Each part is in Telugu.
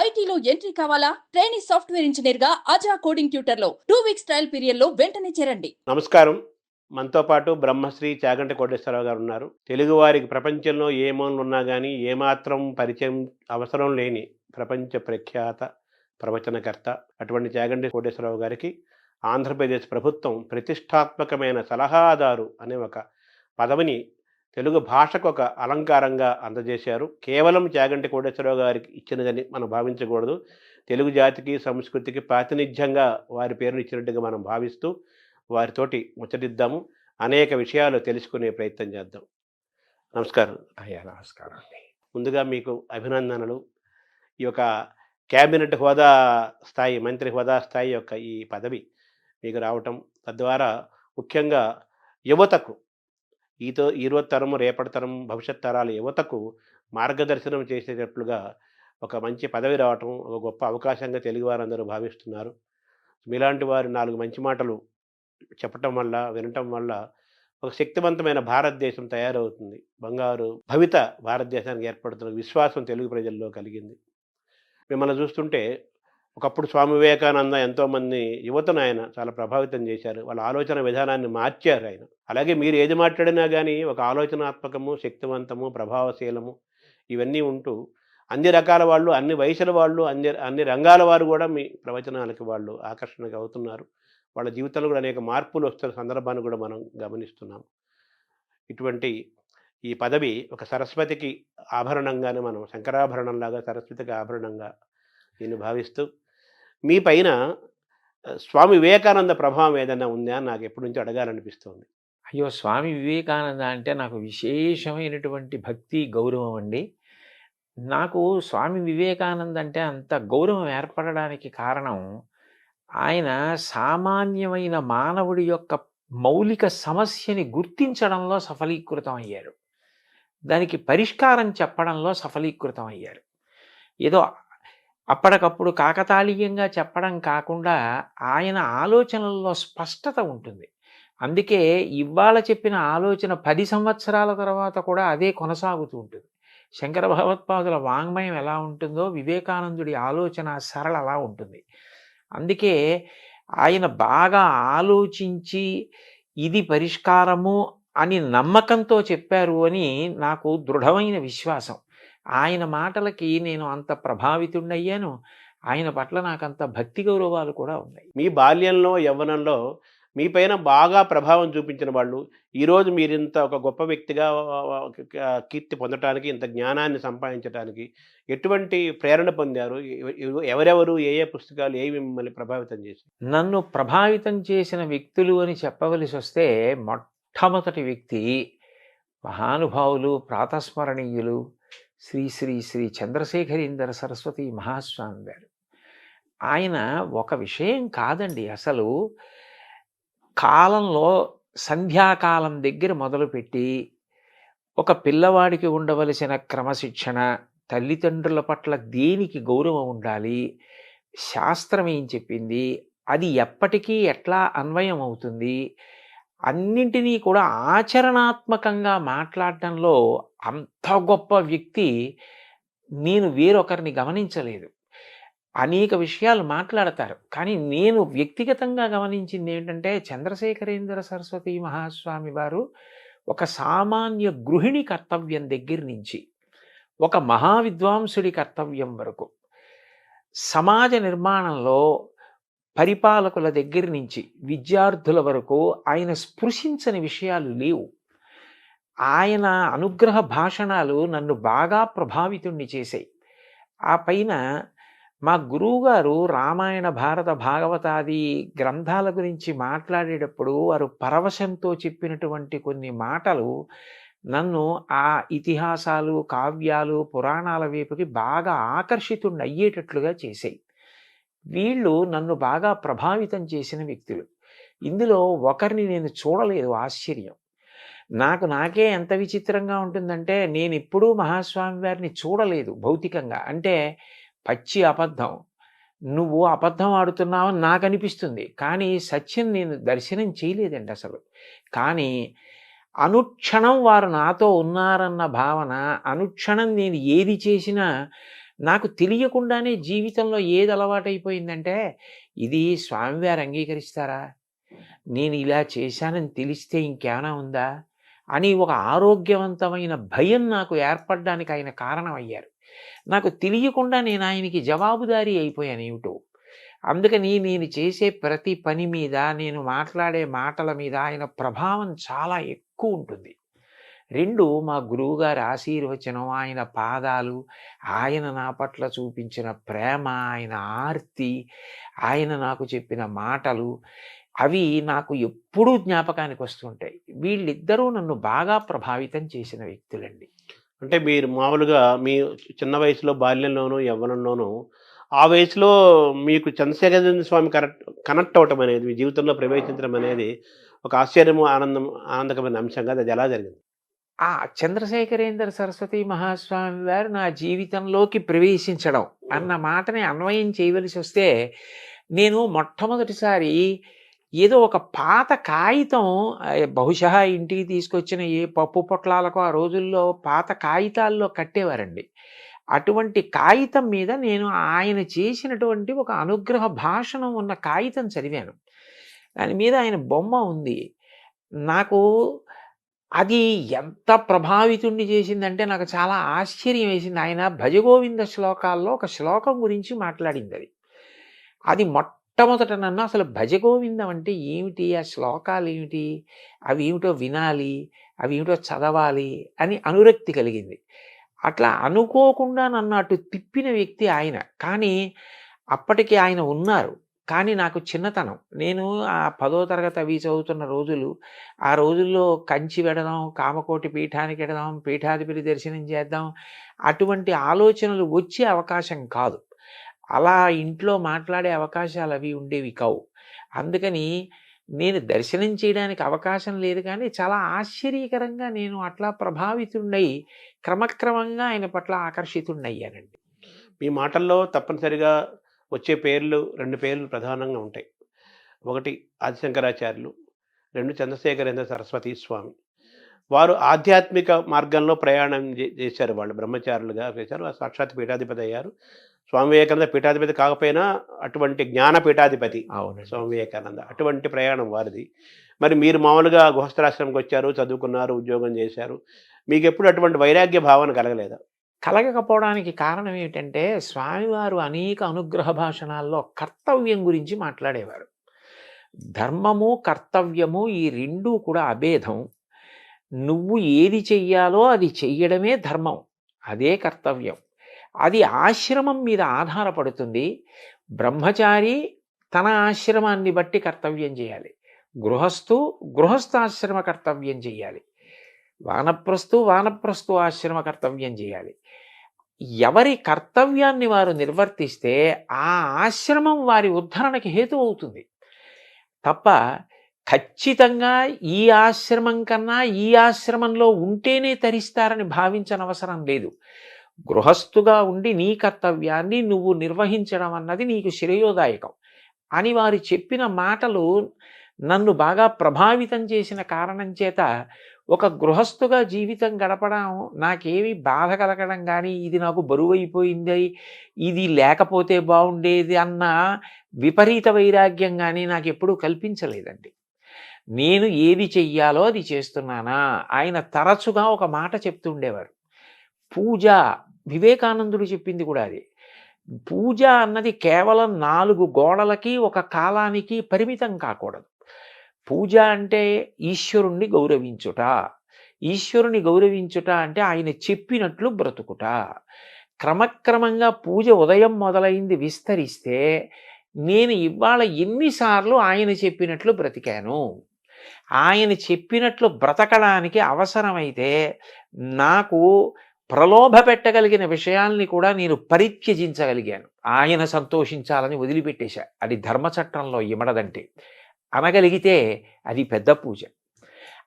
ఐటీలో ఎంట్రీ కావాలా? ట్రైనీ సాఫ్ట్వేర్ ఇంజనీర్ గా అజా కోడింగ్ ట్యూటర్ లో 2 వీక్స్ ట్రయల్ పీరియడ్ లో వెంటనే చేరండి. నమస్కారం. మనతో పాటు బ్రహ్మశ్రీ చాగంటి కోటేశ్వరరావు గారు ఉన్నారు. తెలుగువారికి ప్రపంచంలో ఏ మూలన ఉన్నా గానీ, ఏమాత్రం పరిచయం అవసరం లేని ప్రపంచ ప్రఖ్యాత ప్రవచనకర్త. అటువంటి చాగంటి కోటేశ్వరరావు గారికి ఆంధ్రప్రదేశ్ ప్రభుత్వం ప్రతిష్టాత్మకమైన సలహాదారు అనే ఒక పదవిని తెలుగు భాషకు ఒక అలంకారంగా అందజేశారు. కేవలం చాగంటి కోటేశ్వరరావు గారికి ఇచ్చినదని మనం భావించకూడదు. తెలుగు జాతికి, సంస్కృతికి ప్రాతినిధ్యంగా వారి పేరును ఇచ్చినట్టుగా మనం భావిస్తూ వారితోటి ముచ్చటిద్దాము. అనేక విషయాలు తెలుసుకునే ప్రయత్నం చేద్దాం. నమస్కారం. అయ్యా నమస్కారం అండి. ముందుగా మీకు అభినందనలు. ఈ యొక్క క్యాబినెట్ హోదా స్థాయి, మంత్రి హోదా స్థాయి యొక్క ఈ పదవి మీకు రావటం, తద్వారా ముఖ్యంగా యువతకు ఈరోజు తరం, రేపటి తరం, భవిష్యత్ తరాల యువతకు మార్గదర్శనం చేసేటట్లుగా ఒక మంచి పదవి రావటం ఒక గొప్ప అవకాశంగా తెలుగు వారందరూ భావిస్తున్నారు. మీలాంటి వారు 4 మంచి మాటలు చెప్పటం వల్ల, వినటం వల్ల ఒక శక్తివంతమైన భారతదేశం తయారవుతుంది. బంగారు భవిత భారతదేశానికి ఏర్పడుతున్న విశ్వాసం తెలుగు ప్రజల్లో కలిగింది. మిమ్మల్ని చూస్తుంటే ఒకప్పుడు స్వామి వివేకానంద ఎంతోమంది యువతను ఆయన చాలా ప్రభావితం చేశారు. వాళ్ళ ఆలోచన విధానాన్ని మార్చారు ఆయన. అలాగే మీరు ఏది మాట్లాడినా కానీ ఒక ఆలోచనాత్మకము, శక్తివంతము, ప్రభావశీలము ఇవన్నీ ఉంటూ అన్ని రకాల వాళ్ళు, అన్ని వయసుల వాళ్ళు, అన్ని రంగాల వారు కూడా మీ ప్రవచనాలకి వాళ్ళు ఆకర్షణగా అవుతున్నారు. వాళ్ళ జీవితంలో కూడా అనేక మార్పులు వస్తున్న సందర్భాన్ని కూడా మనం గమనిస్తున్నాం. ఇటువంటి ఈ పదవి ఒక సరస్వతికి ఆభరణంగానే, మనం శంకరాభరణంలాగా సరస్వతికి ఆభరణంగా దీన్ని భావిస్తూ, మీ పైన స్వామి వివేకానంద ప్రభావం ఏదైనా ఉందా అని నాకు ఎప్పటి నుంచో అడగాలనిపిస్తుంది. అయ్యో, స్వామి వివేకానంద అంటే నాకు విశేషమైనటువంటి భక్తి, గౌరవం అండి. నాకు స్వామి వివేకానంద అంటే అంత గౌరవం ఏర్పడడానికి కారణం, ఆయన సామాన్యమైన మానవుడి యొక్క మౌలిక సమస్యని గుర్తించడంలో సఫలీకృతం అయ్యారు. దానికి పరిష్కారం చెప్పడంలో సఫలీకృతం అయ్యారు. ఏదో అప్పటికప్పుడు కాకతాళీయంగా చెప్పడం కాకుండా ఆయన ఆలోచనల్లో స్పష్టత ఉంటుంది. అందుకే ఇవాళ చెప్పిన ఆలోచన 10 సంవత్సరాల తర్వాత కూడా అదే కొనసాగుతూ ఉంటుంది. శంకర భగవత్పాదుల వాంగ్మయం ఎలా ఉంటుందో వివేకానందుడి ఆలోచన సరళ అలా ఉంటుంది. అందుకే ఆయన బాగా ఆలోచించి ఇది పరిష్కారము అని నమ్మకంతో చెప్పారు అని నాకు దృఢమైన విశ్వాసం. ఆయన మాటలకి నేను అంత ప్రభావితుడయ్యాను. ఆయన పట్ల నాకు అంత భక్తి గౌరవాలు కూడా ఉన్నాయి. మీ బాల్యంలో, యవ్వనంలో మీ పైన బాగా ప్రభావం చూపించిన వాళ్ళు, ఈరోజు మీరింత ఒక గొప్ప వ్యక్తిగా కీర్తి పొందటానికి, ఇంత జ్ఞానాన్ని సంపాదించడానికి ఎటువంటి ప్రేరణ పొందారు? ఎవరెవరు, ఏ ఏ పుస్తకాలు ఏవి మిమ్మల్ని ప్రభావితం చేశాయి? నన్ను ప్రభావితం చేసిన వ్యక్తులు అని చెప్పవలసి వస్తే, మొట్టమొదటి వ్యక్తి మహానుభావులు, ప్రాతస్మరణీయులు శ్రీ శ్రీ శ్రీ చంద్రశేఖరేంద్ర సరస్వతి మహాస్వామి గారు. ఆయన ఒక విషయం కాదండి, అసలు కాలంలో సంధ్యాకాలం దగ్గర మొదలుపెట్టి ఒక పిల్లవాడికి ఉండవలసిన క్రమశిక్షణ, తల్లిదండ్రుల పట్ల దేనికి గౌరవం ఉండాలి, శాస్త్రం ఏం చెప్పింది, అది ఎప్పటికీ ఎట్లా అన్వయం అవుతుంది, అన్నింటినీ కూడా ఆచరణాత్మకంగా మాట్లాడటంలో అంత గొప్ప వ్యక్తి నేను వేరొకరిని గమనించలేదు. అనేక విషయాలు మాట్లాడతారు, కానీ నేను వ్యక్తిగతంగా గమనించింది ఏంటంటే, చంద్రశేఖరేంద్ర సరస్వతి మహాస్వామి వారు ఒక సామాన్య గృహిణి కర్తవ్యం దగ్గర నుంచి ఒక మహావిద్వాంసుడి కర్తవ్యం వరకు, సమాజ నిర్మాణంలో పరిపాలకుల దగ్గర నుంచి విద్యార్థుల వరకు ఆయన స్పృశించని విషయాలు లేవు. ఆయన అనుగ్రహ భాషణాలు నన్ను బాగా ప్రభావితుణ్ణి చేశాయి. ఆ పైన మా గురువుగారు రామాయణ, భారత, భాగవతాది గ్రంథాల గురించి మాట్లాడేటప్పుడు వారు పరవశంతో చెప్పినటువంటి కొన్ని మాటలు నన్ను ఆ ఇతిహాసాలు, కావ్యాలు, పురాణాల వైపుకి బాగా ఆకర్షితుణ్ణి అయ్యేటట్లుగా చేశాయి. వీళ్ళు నన్ను బాగా ప్రభావితం చేసిన వ్యక్తులు. ఇందులో ఒకరిని నేను చూడలేదు. ఆశ్చర్యం. నాకే ఎంత విచిత్రంగా ఉంటుందంటే, నేను ఎప్పుడూ మహాస్వామి వారిని చూడలేదు భౌతికంగా. అంటే పచ్చి అబద్ధం, నువ్వు అబద్ధం ఆడుతున్నావని నాకు అనిపిస్తుంది, కానీ సత్యం నేను దర్శనం చేయలేదండి అసలు. కానీ అనుక్షణం వారు నాతో ఉన్నారన్న భావన, అనుక్షణం నేను ఏది చేసినా నాకు తెలియకుండానే జీవితంలో ఏది అలవాటైపోయిందంటే, ఇది స్వామివారు అంగీకరిస్తారా? నేను ఇలా చేశానని తెలిస్తే ఇంకేమైనా ఉందా? అని ఒక ఆరోగ్యవంతమైన భయం నాకు ఏర్పడడానికి ఆయన కారణమయ్యారు. నాకు తెలియకుండా నేను ఆయనకి జవాబుదారీ అయిపోయాను ఏమిటో. అందుకని నేను చేసే ప్రతి పని మీద, నేను మాట్లాడే మాటల మీద ఆయన ప్రభావం చాలా ఎక్కువ ఉంటుంది. 2 మా గురువుగారి ఆశీర్వచనం, ఆయన పాదాలు, ఆయన నా పట్ల చూపించిన ప్రేమ, ఆయన ఆర్తి, ఆయన నాకు చెప్పిన మాటలు, అవి నాకు ఎప్పుడూ జ్ఞాపకానికి వస్తుంటాయి. వీళ్ళిద్దరూ నన్ను బాగా ప్రభావితం చేసిన వ్యక్తులండి. అంటే మీరు మామూలుగా మీ చిన్న వయసులో బాల్యంలోనూ, యవ్వనంలోనూ ఆ వయసులో మీకు చంద్రశేఖరేంద్ర స్వామి కనెక్ట్ అవ్వటం అనేది, మీ జీవితంలో ప్రవేశించడం అనేది ఒక ఆశ్చర్యము, ఆనందకరమైన అంశం కదా! అది ఎలా జరిగింది? ఆ చంద్రశేఖరేంద్ర సరస్వతి మహాస్వామి వారు నా జీవితంలోకి ప్రవేశించడం అన్న మాటని అన్వయం చేయవలసి వస్తే, నేను మొట్టమొదటిసారి ఏదో ఒక పాత కాగితం, బహుశా ఇంటికి తీసుకొచ్చిన ఏ పప్పు పొట్లాలకో ఆ రోజుల్లో పాత కాగితాల్లో కట్టేవారండి. అటువంటి కాగితం మీద నేను ఆయన చేసినటువంటి ఒక అనుగ్రహ భాషణం ఉన్న కాగితం చదివాను. దాని మీద ఆయన బొమ్మ ఉంది. నాకు అది ఎంత ప్రభావితుణ్ణి చేసిందంటే నాకు చాలా ఆశ్చర్యం వేసింది. ఆయన భజగోవింద శ్లోకాల్లో ఒక శ్లోకం గురించి మాట్లాడిందది. అది మొట్టమొదట నన్ను అసలు భజగోవిందం అంటే ఏమిటి? ఆ శ్లోకాలేమిటి? అవి ఏమిటో వినాలి, అవి ఏమిటో చదవాలి అని అనురక్తి కలిగింది. అట్లా అనుకోకుండా నన్ను అటు తిప్పిన వ్యక్తి ఆయన. కానీ అప్పటికి ఆయన ఉన్నారు. కానీ నాకు చిన్నతనం. నేను ఆ 10వ తరగతి అవి చదువుతున్న రోజులు. ఆ రోజుల్లో కంచి వెడదాం, కామకోటి పీఠానికి ఎడదాం, పీఠాధిపతి దర్శనం చేద్దాం, అటువంటి ఆలోచనలు వచ్చే అవకాశం కాదు. అలా ఇంట్లో మాట్లాడే అవకాశాలు అవి ఉండేవి కావు. అందుకని నేను దర్శనం చేయడానికి అవకాశం లేదు, కానీ చాలా ఆశ్చర్యకరంగా నేను అట్లా ప్రభావితుడై క్రమక్రమంగా ఆయన పట్ల ఆకర్షితుడయ్యానండి. మీ మాటల్లో తప్పనిసరిగా వచ్చే పేర్లు, 2 పేర్లు ప్రధానంగా ఉంటాయి. ఒకటి ఆదిశంకరాచార్యులు, 2 చంద్రశేఖరేంద్ర సరస్వతి స్వామి. వారు ఆధ్యాత్మిక మార్గంలో ప్రయాణం చేశారు. వాళ్ళు బ్రహ్మచారులుగా చేశారు. సాక్షాత్ పీఠాధిపతి అయ్యారు. స్వామి వివేకానంద పీఠాధిపతి కాకపోయినా అటువంటి జ్ఞాన పీఠాధిపతి అవునండి. స్వామి వివేకానంద. అటువంటి ప్రయాణం వారిది. మరి మీరు మామూలుగా గృహస్థాశ్రమంకి వచ్చారు, చదువుకున్నారు, ఉద్యోగం చేశారు. మీకెప్పుడు అటువంటి వైరాగ్య భావన కలగలేదా? కలగకపోవడానికి కారణం ఏమిటంటే, స్వామివారు అనేక అనుగ్రహ భాషణాల్లో కర్తవ్యం గురించి మాట్లాడేవారు. ధర్మము, కర్తవ్యము ఈ 2 కూడా అభేదం. నువ్వు ఏది చెయ్యాలో అది చెయ్యడమే ధర్మం, అదే కర్తవ్యం. అది ఆశ్రమం మీద ఆధారపడుతుంది. బ్రహ్మచారి తన ఆశ్రమాన్ని బట్టి కర్తవ్యం చేయాలి. గృహస్థాశ్రమ కర్తవ్యం చేయాలి. వానప్రస్థు ఆశ్రమ కర్తవ్యం చేయాలి. ఎవరి కర్తవ్యాన్ని వారు నిర్వర్తిస్తే ఆ ఆశ్రమం వారి ఉద్ధరణకి హేతు అవుతుంది తప్ప, ఖచ్చితంగా ఈ ఆశ్రమం కన్నా ఈ ఆశ్రమంలో ఉంటేనే తరిస్తారని భావించనవసరం లేదు. గృహస్థుగా ఉండి నీ కర్తవ్యాన్ని నువ్వు నిర్వహించడం అన్నది నీకు శ్రేయోదాయకం అని వారు చెప్పిన మాటలు నన్ను బాగా ప్రభావితం చేసిన కారణం చేత ఒక గృహస్థుగా జీవితం గడపడం నాకేమి బాధ కలగడం కానీ, ఇది నాకు బరువైపోయింది, ఇది లేకపోతే బాగుండేది అన్న విపరీత వైరాగ్యం కానీ నాకు ఎప్పుడూ కల్పించలేదండి. నేను ఏది చెయ్యాలో అది చేస్తున్నానా? ఆయన తరచుగా ఒక మాట చెప్తుండేవారు, పూజ. వివేకానందుడు చెప్పింది కూడా అది. పూజ అన్నది కేవలం 4 గోడలకి ఒక కాలానికి పరిమితం కాకూడదు. పూజ అంటే ఈశ్వరుణ్ణి గౌరవించుట. ఈశ్వరుని గౌరవించుట అంటే ఆయన చెప్పినట్లు బ్రతుకుట. క్రమక్రమంగా పూజ ఉదయం మొదలైంది విస్తరిస్తే, నేను ఇవాళ ఎన్నిసార్లు ఆయన చెప్పినట్లు బ్రతికాను. ఆయన చెప్పినట్లు బ్రతకడానికి అవసరమైతే నాకు ప్రలోభ పెట్టగలిగిన విషయాల్ని కూడా నేను పరిత్యజించగలిగాను. ఆయన సంతోషించాలని వదిలిపెట్టేశా. అది ధర్మచట్రంలో ఇమడదంటే అనగలిగితే అది పెద్ద పూజ.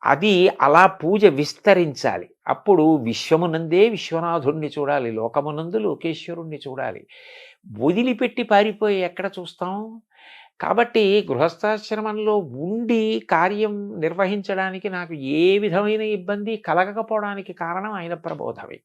అది అలా పూజ విస్తరించాలి. అప్పుడు విశ్వమునందే విశ్వనాథుణ్ణి చూడాలి, లోకమునందు లోకేశ్వరుణ్ణి చూడాలి. వదిలిపెట్టి పారిపోయి ఎక్కడ చూస్తాం? కాబట్టి గృహస్థాశ్రమంలో ఉండి కార్యం నిర్వహించడానికి నాకు ఏ విధమైన ఇబ్బంది కలగకపోవడానికి కారణం ఆయన ప్రబోధమే.